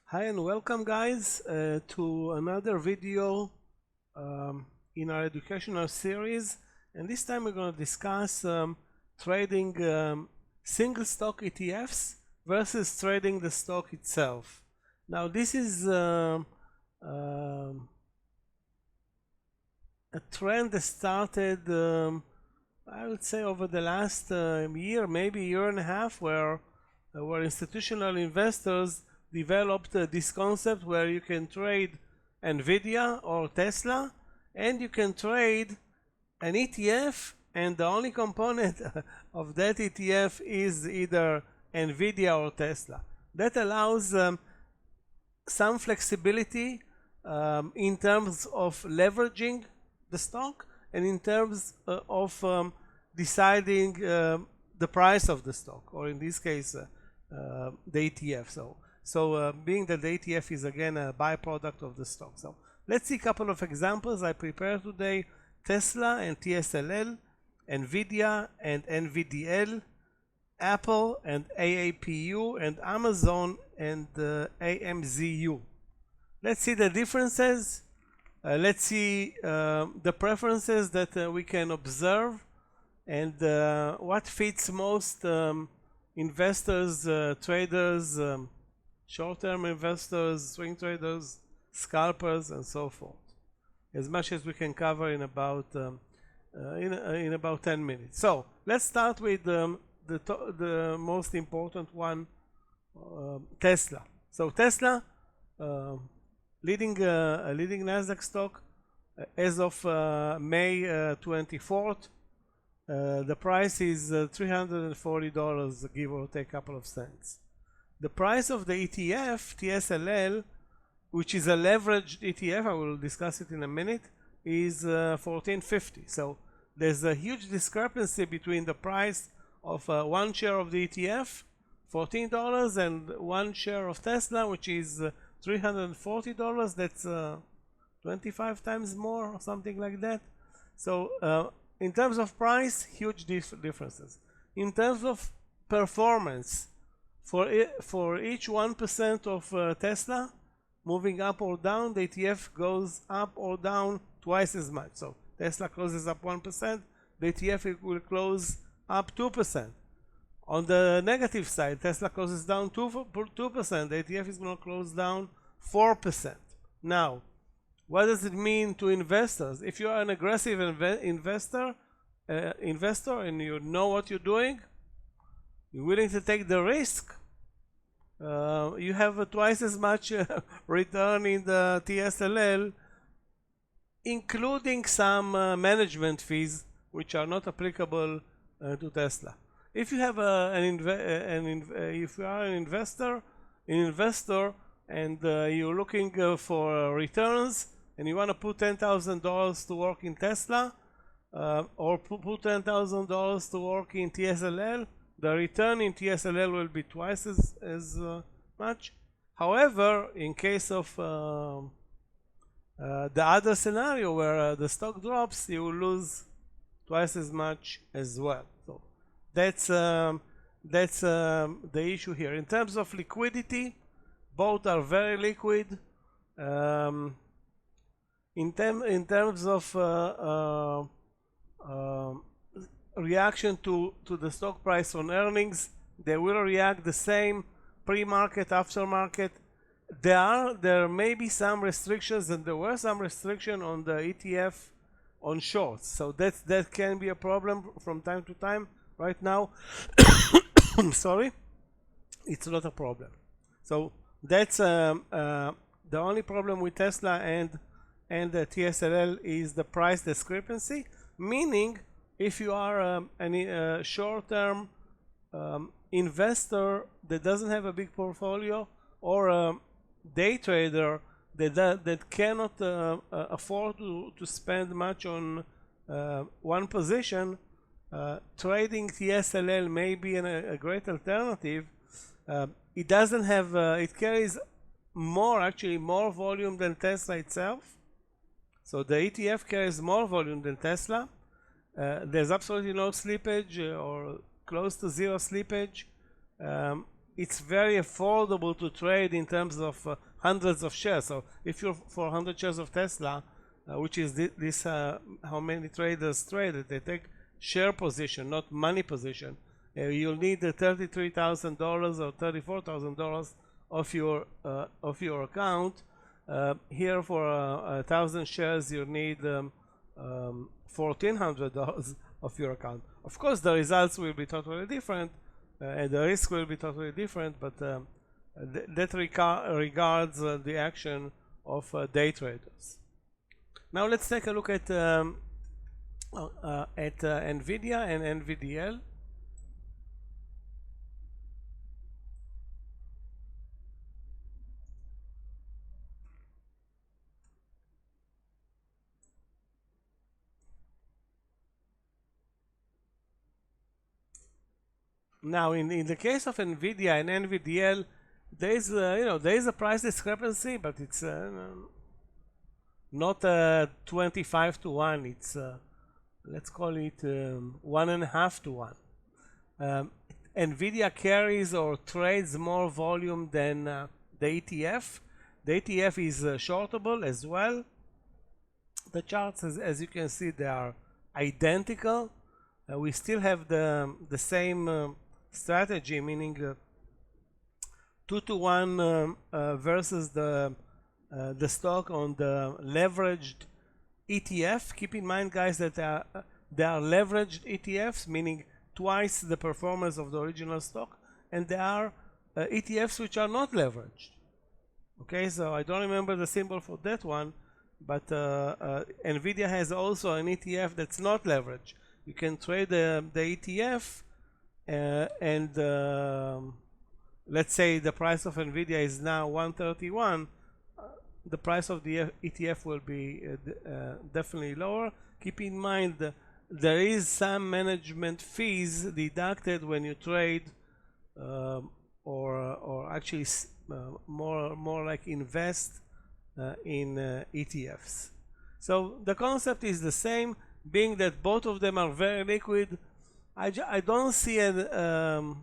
Hi and welcome guys to another video in our educational series, and this time we're going to discuss trading single stock ETFs versus trading the stock itself. Now this is a trend that started I would say over the last year, maybe year and a half, where institutional investors developed this concept where you can trade NVIDIA or Tesla, and you can trade an ETF, and the only component of that ETF is either NVIDIA or Tesla. That allows some flexibility in terms of leveraging the stock and in terms of deciding the price of the stock, or in this case the ETF. So being that the ETF is again a byproduct of the stock. So let's see a couple of examples I prepared today: Tesla and TSLL, NVIDIA and NVDL, Apple and AAPU, and Amazon and AMZU. Let's see the differences. Let's see the preferences that we can observe, and what fits most investors, traders, short-term investors, swing traders, scalpers, and so forth, as much as we can cover in about 10 minutes. So let's start with the most important one, Tesla. So Tesla, leading Nasdaq stock as of May 24th. The price is $340, give or take a couple of cents. The price of the ETF, TSLL, which is a leveraged ETF, I will discuss it in a minute, is $14.50. So there's a huge discrepancy between the price of one share of the ETF, $14, and one share of Tesla, which is $340. That's 25 times more, or something like that. So in terms of price, huge differences. In terms of performance, for each 1% of Tesla moving up or down, the ETF goes up or down twice as much. So Tesla closes up 1%, the ETF will close up 2%. On the negative side, Tesla closes down 2%, the ETF is going to close down 4%. Now, what does it mean to investors? If you are an aggressive investor and you know what you're doing, you're willing to take the risk, you have twice as much return in the TSLL, including some management fees which are not applicable to Tesla. If you have if you are an investor and you're looking for returns, and you want to put $10,000 to work in Tesla, or put $10,000 to work in TSLL, the return in TSLL will be twice as much. However, in case of the other scenario where the stock drops, you will lose twice as much as well. So that's the issue here. In terms of liquidity, both are very liquid. In terms of reaction to the stock price on earnings, they will react the same pre-market, after-market. There may be some restrictions, and there were some restrictions on the ETF on shorts. So that can be a problem from time to time. Right now, sorry, it's not a problem. So that's the only problem with Tesla and the TSLL is the price discrepancy, meaning if you are a short-term investor that doesn't have a big portfolio, or a day trader that cannot afford to spend much on one position, trading TSLL may be a great alternative. It doesn't have, it carries actually more volume than Tesla itself. So the ETF carries more volume than Tesla. There's absolutely no slippage or close to zero slippage. it's very affordable to trade in terms of hundreds of shares. So if you're for 100 shares of Tesla, which is this how many traders traded, they take share position, not money position. You'll need $33,000 or $34,000 of your account. Here for 1,000 shares, you need $1,400 of your account. Of course, the results will be totally different, and the risk will be totally different, but that regards the action of day traders. Now let's take a look at NVIDIA and NVDL. Now, in the case of NVIDIA and NVDL, there is there is a price discrepancy, but it's not 25 to 1. It's let's call it 1.5 to 1. NVIDIA carries or trades more volume than the ETF. The ETF is shortable as well. The charts, as you can see, they are identical. We still have the same strategy, meaning 2 to 1 versus the stock on the leveraged ETF. Keep in mind, guys, that they are leveraged ETFs, meaning twice the performance of the original stock, and there are ETFs which are not leveraged. Okay, so I don't remember the symbol for that one, but NVIDIA has also an ETF that's not leveraged. You can trade the ETF and let's say the price of NVIDIA is now 131. The price of the ETF will be definitely lower. Keep in mind there is some management fees deducted when you trade or actually more like invest in ETFs. So the concept is the same, being that both of them are very liquid. I don't see an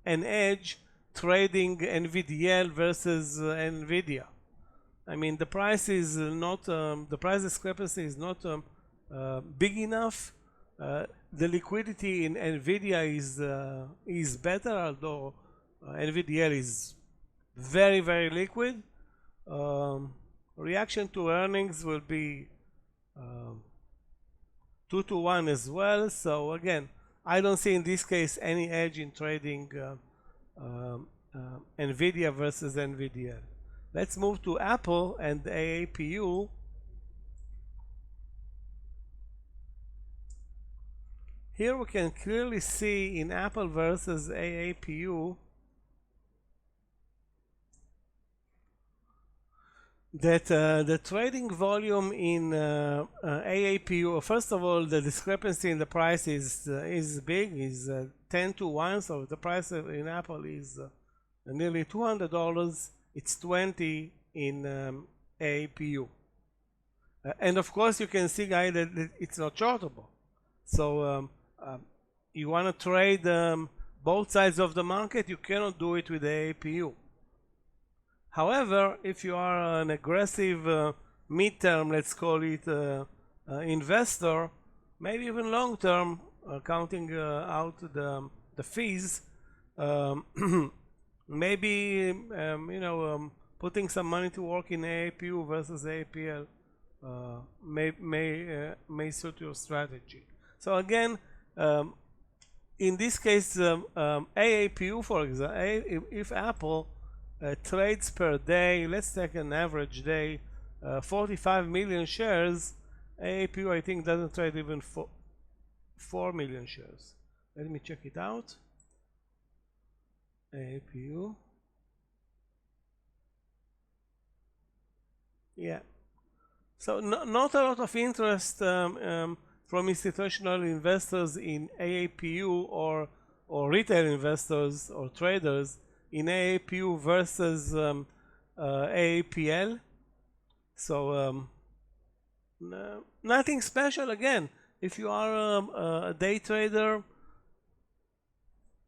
edge trading NVDL versus NVIDIA. I mean, the price is not the price discrepancy is not big enough. The liquidity in NVIDIA is better, although NVDL is very liquid. Reaction to earnings will be 2 to 1 as well. So again, I don't see in this case any edge in trading NVIDIA versus NVDL. Let's move to Apple and AAPU. Here we can clearly see in Apple versus AAPU that the trading volume in AAPU, first of all, the discrepancy in the price is big, is 10 to 1, so the price in Apple is nearly $200. It's 20 in AAPU. And of course you can see, guys, that it's not shortable. So you want to trade both sides of the market, you cannot do it with AAPU. However, if you are an aggressive mid-term, let's call it investor, maybe even long-term, counting out the fees, maybe putting some money to work in AAPU versus AAPL may suit your strategy. So again, in this case, AAPU, for example, if Apple trades per day, let's take an average day, 45 million shares, AAPU I think doesn't trade even 4 million shares. Let me check it out. AAPU. Yeah. So not a lot of interest from institutional investors in AAPU or retail investors or traders in AAPU versus AAPL. So nothing special. Again, if you are a day trader,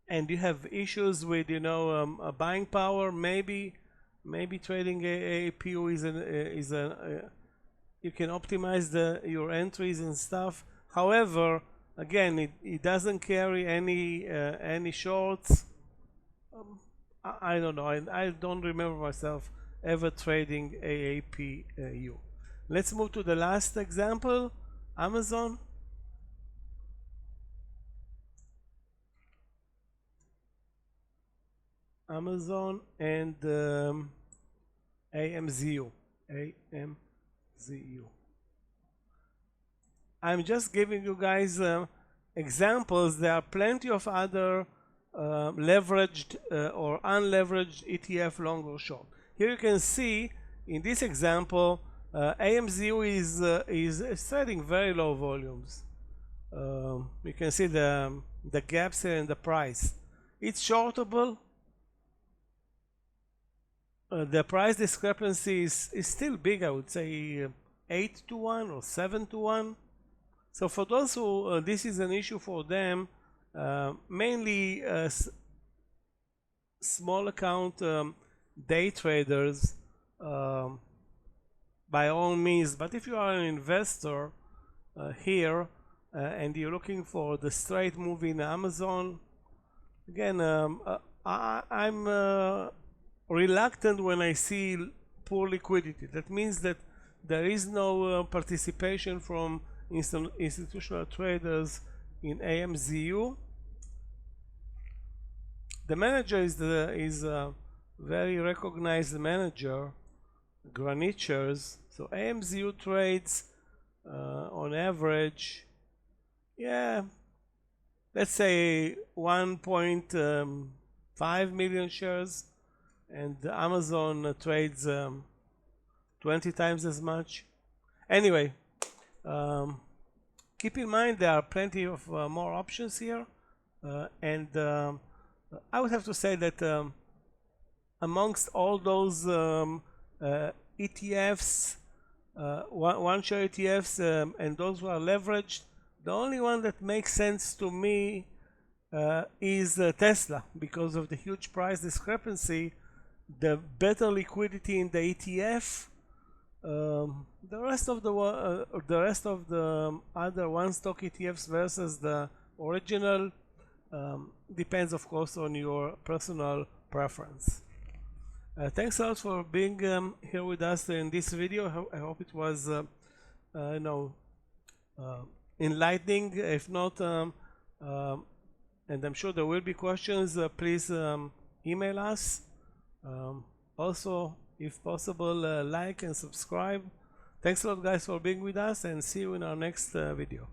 and you have issues with buying power, maybe trading AAPU is a you can optimize your entries and stuff. However, again, it doesn't carry any shorts. I don't know. I don't remember myself ever trading AAPU. Let's move to the last example, Amazon. Amazon and AMZU. I'm just giving you guys examples. There are plenty of other leveraged or unleveraged ETF long or short. Here you can see in this example AMZU is trading very low volumes. You can see the gaps here in the price. It's shortable. The price discrepancy is still big. I would say 8 to 1 or 7 to 1. So for those who this is an issue for them, mainly small account day traders, by all means. But if you are an investor here and you're looking for the straight move in Amazon, again, I'm reluctant when I see poor liquidity. That means that there is no participation from institutional traders in AMZU. The manager is a very recognized manager, Granichers. So AMZU trades on average, let's say 1.5 million shares, and Amazon trades 20 times as much. Anyway, keep in mind there are plenty of more options here, and I would have to say that amongst all those ETFs, one share ETFs, and those who are leveraged, the only one that makes sense to me is Tesla, because of the huge price discrepancy, the better liquidity in the ETF. The rest of the other one stock ETFs versus the original depends, of course, on your personal preference. Thanks a lot for being here with us in this video. I hope it was enlightening. If not, and I'm sure there will be questions, please email us. Also, if possible, like and subscribe. Thanks a lot, guys, for being with us, and see you in our next video.